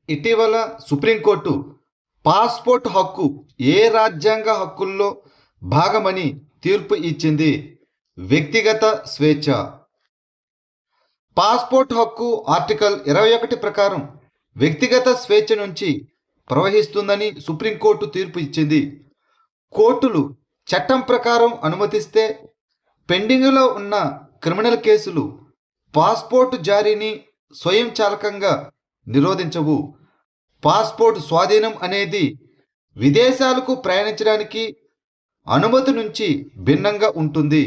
ఇటీవల supreme court passport హక్కు ఏ రాజ్యాంగ హక్కుల్లో భాగమని తీర్పు ఇచ్చింది. వ్యక్తిగత స్వేచ్ఛ. పాస్‌పోర్ట్ హక్కు ఆర్టికల్ 21 ప్రకారం వ్యక్తిగత స్వేచ్ఛ నుంచి ప్రవహిస్తుందని సుప్రీంకోర్టు తీర్పు ఇచ్చింది. కోర్టులు చట్టం ప్రకారం అనుమతిస్తే పెండింగ్‌లో ఉన్న క్రిమినల్ కేసులు పాస్‌పోర్ట్ జారీని స్వయంచాలకంగా నిరోధించవు. పాస్‌పోర్ట్ స్వాధీనం అనేది విదేశాలకు ప్రయాణించడానికి అనుమతి నుంచి భిన్నంగా ఉంటుంది.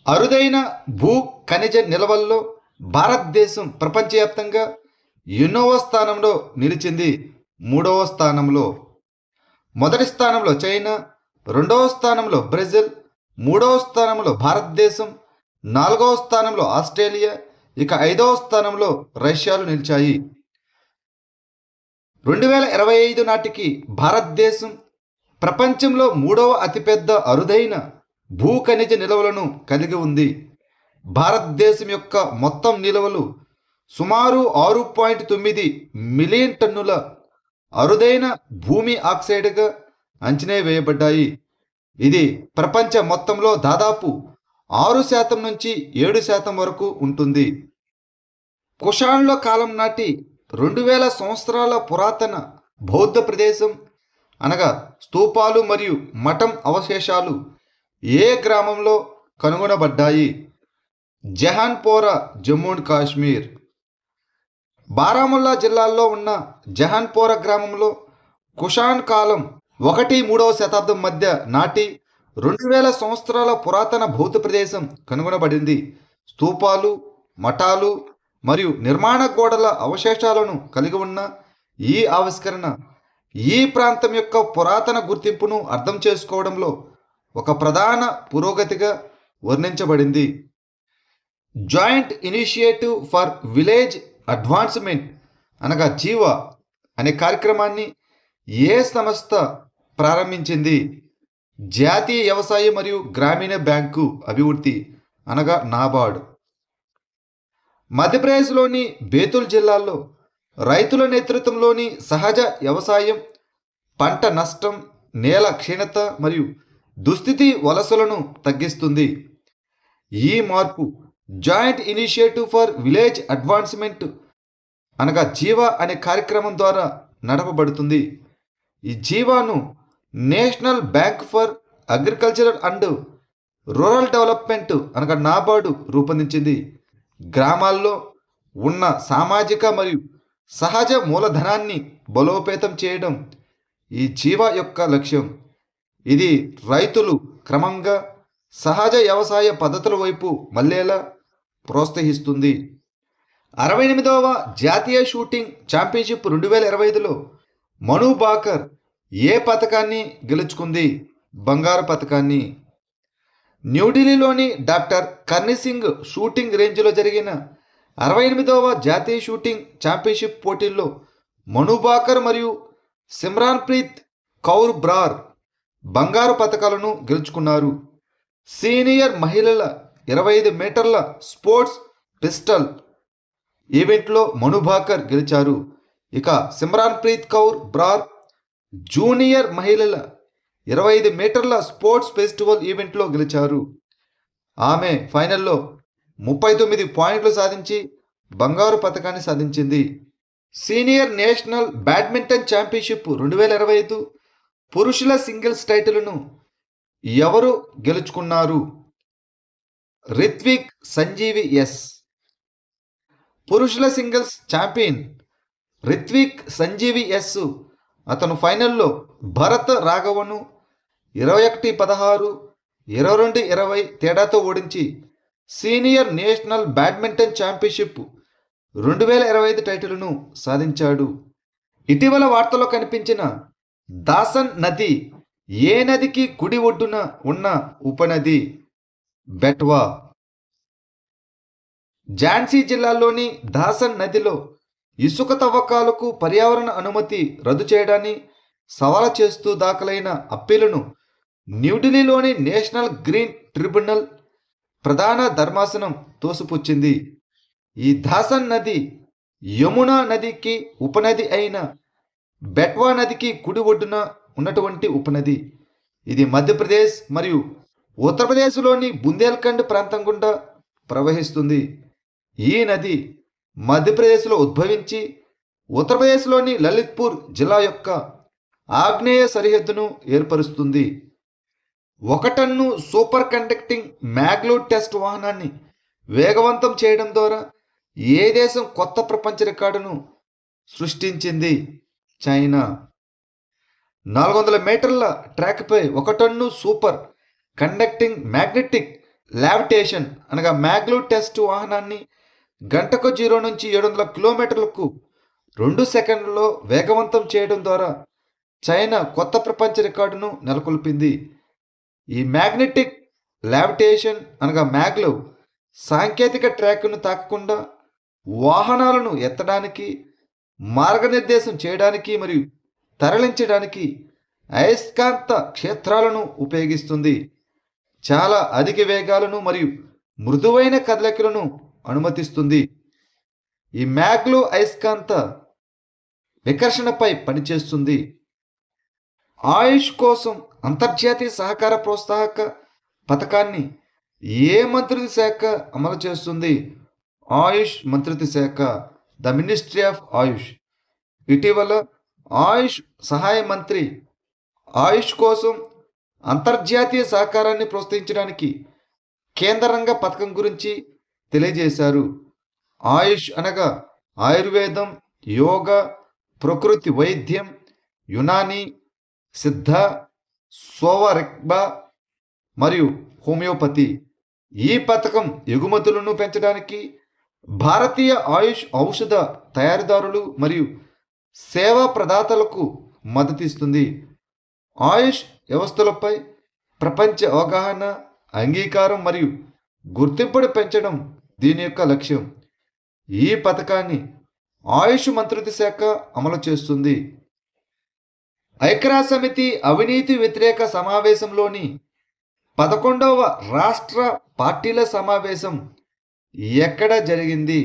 అరుదైన భూ ఖనిజ నిల్వల్లో భారతదేశం ప్రపంచవ్యాప్తంగా ఎన్నోవ స్థానంలో నిలిచింది. 3వ స్థానంలో. మొదటి స్థానంలో చైనా, 2వ స్థానంలో బ్రెజిల్, 3వ స్థానంలో భారతదేశం, 4వ స్థానంలో ఆస్ట్రేలియా, ఇక 5వ స్థానంలో రష్యాలు నిలిచాయి. 2025 నాటికి భారతదేశం ప్రపంచంలో 3వ అతిపెద్ద అరుదైన భూ ఖనిజ నిల్వలను కలిగి ఉంది. భారతదేశం యొక్క మొత్తం నిల్వలు సుమారు 6.9 మిలియన్ టన్నుల అరుదైన భూమి ఆక్సైడ్గా అంచనా వేయబడ్డాయి. ఇది ప్రపంచ మొత్తంలో దాదాపు 6% నుంచి 7% వరకు ఉంటుంది. కుషాన్ల కాలం నాటి 2000 సంవత్సరాల పురాతన బౌద్ధ ప్రదేశం అనగా స్తూపాలు మరియు మఠం అవశేషాలు ఏ గ్రామంలో కనుగొనబడ్డాయి? జహాన్పోరా, జమ్మూ అండ్ కాశ్మీర్. బారాముల్లా జిల్లాలో ఉన్న జహాన్పోరా గ్రామంలో కుషాన్ కాలం 1-3వ శతాబ్దం మధ్య నాటి 2000 సంవత్సరాల పురాతన బౌద్ధ ప్రదేశం కనుగొనబడింది. స్తూపాలు, మఠాలు మరియు నిర్మాణ గోడల అవశేషాలను కలిగి ఉన్న ఈ ఆవిష్కరణ ఈ ప్రాంతం యొక్క పురాతన గుర్తింపును అర్థం చేసుకోవడంలో ఒక ప్రధాన పురోగతిగా వర్ణించబడింది. Joint initiative for village advancement అనగా జీవా అనే కార్యక్రమాన్ని ఏ సంస్థ ప్రారంభించింది? జాతీయ వ్యవసాయ మరియు గ్రామీణ బ్యాంకు అభివృద్ధి అనగా నాబార్డ్. మధ్యప్రదేశ్లోని బేతుల్ జిల్లాలో రైతుల నేతృత్వంలోని సహజ వ్యవసాయం పంట నష్టం, నేల క్షీణత మరియు దుస్థితి వలసలను తగ్గిస్తుంది. ఈ మార్పు joint initiative for village advancement అనగా జీవా అనే కార్యక్రమం ద్వారా నడపబడుతుంది. ఈ జీవాను national bank for agricultural and rural development అనగా నాబార్డు రూపొందించింది. గ్రామాల్లో ఉన్న సామాజిక మరియు సహజ మూలధనాన్ని బలోపేతం చేయడం ఈ జీవా యొక్క లక్ష్యం. ఇది రైతులు క్రమంగా సహజ వ్యవసాయ పద్ధతుల వైపు మళ్ళేలా ప్రోత్సహిస్తుంది. 68వ జాతీయ షూటింగ్ ఛాంపియన్షిప్ 2025లో మను భాకర్ ఏ పథకాన్ని గెలుచుకుంది? బంగారు పథకాన్ని. న్యూఢిల్లీలోని డాక్టర్ కర్ణి సింగ్ షూటింగ్ రేంజ్లో జరిగిన 68వ జాతీయ షూటింగ్ ఛాంపియన్షిప్ పోటీల్లో మను భాకర్ మరియు సిమ్రాన్ ప్రీత్ కౌర్ బ్రార్ బంగారు పథకాలను గెలుచుకున్నారు. సీనియర్ మహిళల 25 మీటర్ల స్పోర్ట్స్ పిస్టల్ ఈవెంట్లో మను భాకర్ గెలిచారు. ఇక సిమ్రాన్ ప్రీత్ కౌర్ బ్రార్ జూనియర్ మహిళల 25 మీటర్ల స్పోర్ట్స్ ఫెస్టివల్ ఈవెంట్లో గెలిచారు. ఆమె ఫైనల్లో 39 పాయింట్లు సాధించి బంగారు పథకాన్ని సాధించింది. సీనియర్ నేషనల్ బ్యాడ్మింటన్ ఛాంపియన్షిప్ 2025 పురుషుల సింగిల్స్ టైటిల్ను ఎవరు గెలుచుకున్నారు? రిత్విక్ సంజీవి ఎస్. పురుషుల సింగిల్స్ ఛాంపియన్ రిత్విక్ సంజీవి ఎస్ అతను ఫైనల్లో భరత్ రాఘవను 21-16, 22-20 తేడాతో ఓడించి సీనియర్ నేషనల్ బ్యాడ్మింటన్ ఛాంపియన్షిప్ 2025 టైటిల్ను సాధించాడు. ఇటీవల వార్తల్లో కనిపించిన దాసన్ నది ఏ నదికి కుడి ఒడ్డున ఉన్న ఉపనది? బెట్వా. ఝాన్సీ జిల్లాలోని దాసన్ నదిలో ఇసుక తవ్వకాలకు పర్యావరణ అనుమతి రద్దు చేయడాన్ని సవాలు చేస్తూ దాఖలైన అప్పీలును న్యూఢిల్లీలోని నేషనల్ గ్రీన్ ట్రిబ్యునల్ ప్రధాన ధర్మాసనం తోసిపుచ్చింది. ఈ దాసన్ నది యమునా నదికి ఉపనది అయిన బెట్వా నదికి కుడి ఒడ్డున ఉన్నటువంటి ఉపనది. ఇది మధ్యప్రదేశ్ మరియు ఉత్తరప్రదేశ్లోని బుందేల్ఖండ్ ప్రాంతం గుండా ప్రవహిస్తుంది. ఈ నది మధ్యప్రదేశ్లో ఉద్భవించి ఉత్తరప్రదేశ్లోని లలిత్పూర్ జిల్లా యొక్క ఆగ్నేయ సరిహద్దును ఏర్పరుస్తుంది. 1 టన్ను సూపర్ కండక్టింగ్ మ్యాగ్లూడ్ టెస్ట్ వాహనాన్ని వేగవంతం చేయడం ద్వారా ఏ దేశం కొత్త ప్రపంచ రికార్డును సృష్టించింది? చైనా. 400 మీటర్ల ట్రాక్పై 1 టన్ను సూపర్ కండక్టింగ్ మ్యాగ్నెటిక్ లావిటేషన్ అనగా మ్యాగ్లూడ్ టెస్ట్ వాహనాన్ని గంటకు 0 నుంచి 700 కిలోమీటర్లకు 2 సెకండ్లలో వేగవంతం చేయడం ద్వారా చైనా కొత్త ప్రపంచ రికార్డును నెలకొల్పింది. ఈ మ్యాగ్నెటిక్ లావిటేషన్ అనగా మ్యాగ్లవ్ సాంకేతిక ట్రాక్ను తాకకుండా వాహనాలను ఎత్తడానికి, మార్గనిర్దేశం చేయడానికి మరియు తరలించడానికి అయస్కాంత క్షేత్రాలను ఉపయోగిస్తుంది. చాలా అధిక వేగాలను మరియు మృదువైన కదలికలను అనుమతిస్తుంది. ఈ మ్యాగ్లవ్ అయస్కాంత వికర్షణపై పనిచేస్తుంది. ఆయుష్ కోసం అంతర్జాతీయ సహకార ప్రోత్సాహక పథకాన్ని ఏ మంత్రిత్వ శాఖ అమలు చేస్తుంది? ఆయుష్ మంత్రిత్వ శాఖ, ద మినిస్ట్రీ ఆఫ్ ఆయుష్. ఇటీవల ఆయుష్ సహాయ మంత్రి ఆయుష్ కోసం అంతర్జాతీయ సహకారాన్ని ప్రోత్సహించడానికి కేంద్ర రంగ పథకం గురించి తెలియజేశారు. ఆయుష్ అనగా ఆయుర్వేదం, యోగా, ప్రకృతి వైద్యం, యునాని, సిద్ధ, సోవరిక్బా మరియు హోమియోపతి. ఈ పథకం ఎగుమతులను పెంచడానికి భారతీయ ఆయుష్ ఔషధ తయారీదారులు మరియు సేవా ప్రదాతలకు మద్దతిస్తుంది. ఆయుష్ వ్యవస్థలపై ప్రపంచ అవగాహన, అంగీకారం మరియు గుర్తింపును పెంచడం దీని యొక్క లక్ష్యం. ఈ పథకాన్ని ఆయుష్ మంత్రిత్వ శాఖ అమలు చేస్తుంది. ఐక్యరాజ్యసమితి అవినీతి వ్యతిరేక సమావేశంలోని 11వ రాష్ట్ర పార్టీల సమావేశం ఎక్కడ జరిగింది?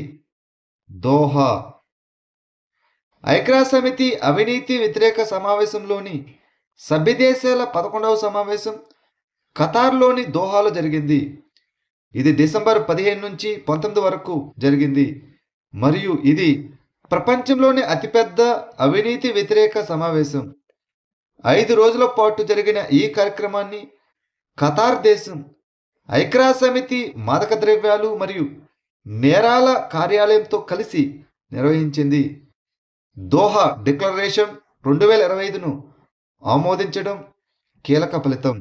దోహా. ఐక్యరాజ్యసమితి అవినీతి వ్యతిరేక సమావేశంలోని సభ్యదేశాల 11వ సమావేశం ఖతార్లోని దోహాలో జరిగింది. ఇది డిసెంబర్ 15 నుంచి 19 వరకు జరిగింది మరియు ఇది ప్రపంచంలోని అతిపెద్ద అవినీతి వ్యతిరేక సమావేశం. 5 రోజుల పాటు జరిగిన ఈ కార్యక్రమాన్ని ఖతార్ దేశం ఐక్యరాజ్యసమితి మాదక ద్రవ్యాలు మరియు నేరాల కార్యాలయంతో కలిసి నిర్వహించింది. దోహా డిక్లరేషన్ 2025ను ఆమోదించడం కీలక ఫలితం.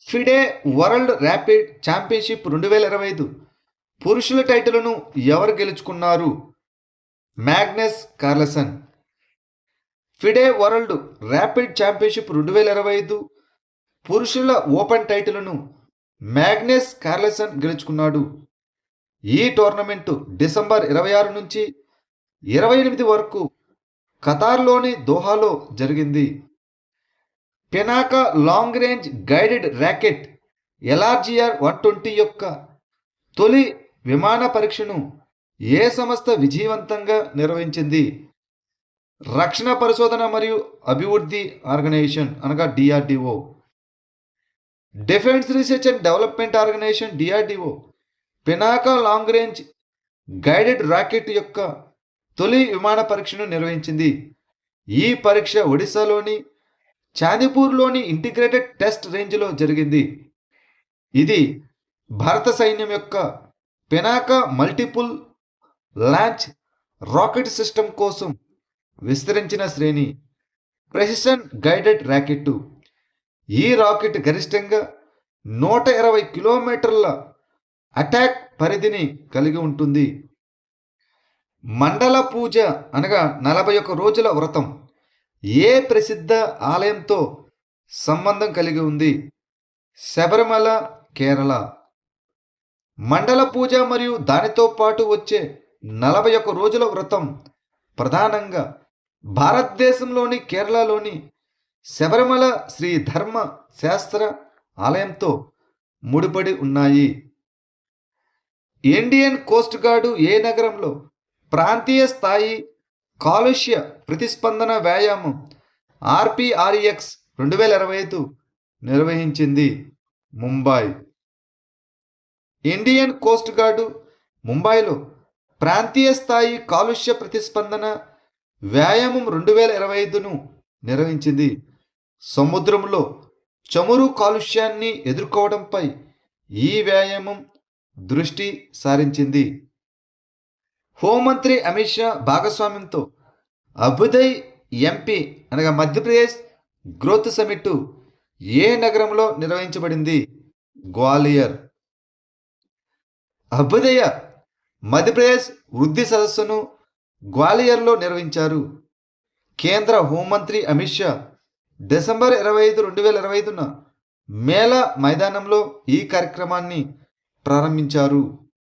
ఫిడే వరల్డ్ ర్యాపిడ్ ఛాంపియన్షిప్ 2025 పురుషుల టైటిల్ను ఎవరు గెలుచుకున్నారు? Magnus Carlsen. FIDE world rapid championship 2025 పురుషుల ఓపెన్ టైటిల్ను మ్యాగ్నస్ కార్ల్సన్ గెలుచుకున్నాడు. ఈ టోర్నమెంటు డిసెంబర్ 26 నుంచి 28 వరకు ఖతార్లోని దోహాలో జరిగింది. Pinaka long range guided rocket LRGR 120 యొక్క తొలి విమాన పరీక్షను ఏ సంస్థ విజయవంతంగా నిర్వహించింది? రక్షణ పరిశోధన మరియు అభివృద్ధి ఆర్గనైజేషన్ అనగా DRDO. Defence research and development organisation DRDO Pinaka long range guided rocket యొక్క తొలి విమాన పరీక్షను నిర్వహించింది. ఈ పరీక్ష ఒడిశాలోని చాందీపూర్లోని ఇంటిగ్రేటెడ్ టెస్ట్ రేంజ్లో జరిగింది. ఇది భారత సైన్యం యొక్క పెనాకా మల్టిపుల్ లాంచ్ రాకెట్ సిస్టమ్ కోసం విస్తరించిన శ్రేణి ప్రెసిషన్ గైడెడ్ రాకెట్. ఈ రాకెట్ గరిష్టంగా 120 కిలోమీటర్ల అటాక్ పరిధిని కలిగి ఉంటుంది. మండల పూజ అనగా 41 రోజుల వ్రతం ఏ ప్రసిద్ధ ఆలయంతో సంబంధం కలిగి ఉంది? శబరిమల, కేరళ. మండల పూజ మరియు దానితో పాటు వచ్చే 41 రోజుల వ్రతం ప్రధానంగా భారతదేశంలోని కేరళలోని శబరిమల శ్రీ ధర్మ శాస్త్ర ఆలయంతో ముడిపడి ఉన్నాయి. ఇండియన్ కోస్ట్ గార్డు ఏ నగరంలో ప్రాంతీయ స్థాయి కాలుష్య ప్రతిస్పందన వ్యాయామం ఆర్పిఆర్ఎక్స్ 2025 నిర్వహించింది ముంబై. ఇండియన్ కోస్ట్ గార్డు ముంబైలో ప్రాంతీయ స్థాయి కాలుష్య ప్రతిస్పందన వ్యాయామం 2025ను నిర్వహించింది. సముద్రంలో చమురు కాలుష్యాన్ని ఎదుర్కోవడంపై ఈ వ్యాయామం దృష్టి సారించింది. హోంమంత్రి అమిత్ షా భాగస్వామ్యంతో అభుదయ్ ఎంపీ అనగా మధ్యప్రదేశ్ గ్రోత్ సమిట్ ఏ నగరంలో నిర్వహించబడింది? గ్వాలియర్. అభ్యుదయ మధ్యప్రదేశ్ వృద్ధి సదస్సును గ్వాలియర్లో నిర్వహించారు. కేంద్ర హోంమంత్రి అమిత్ షా డిసెంబర్ 25, 2025న మేళా మైదానంలో ఈ కార్యక్రమాన్ని ప్రారంభించారు.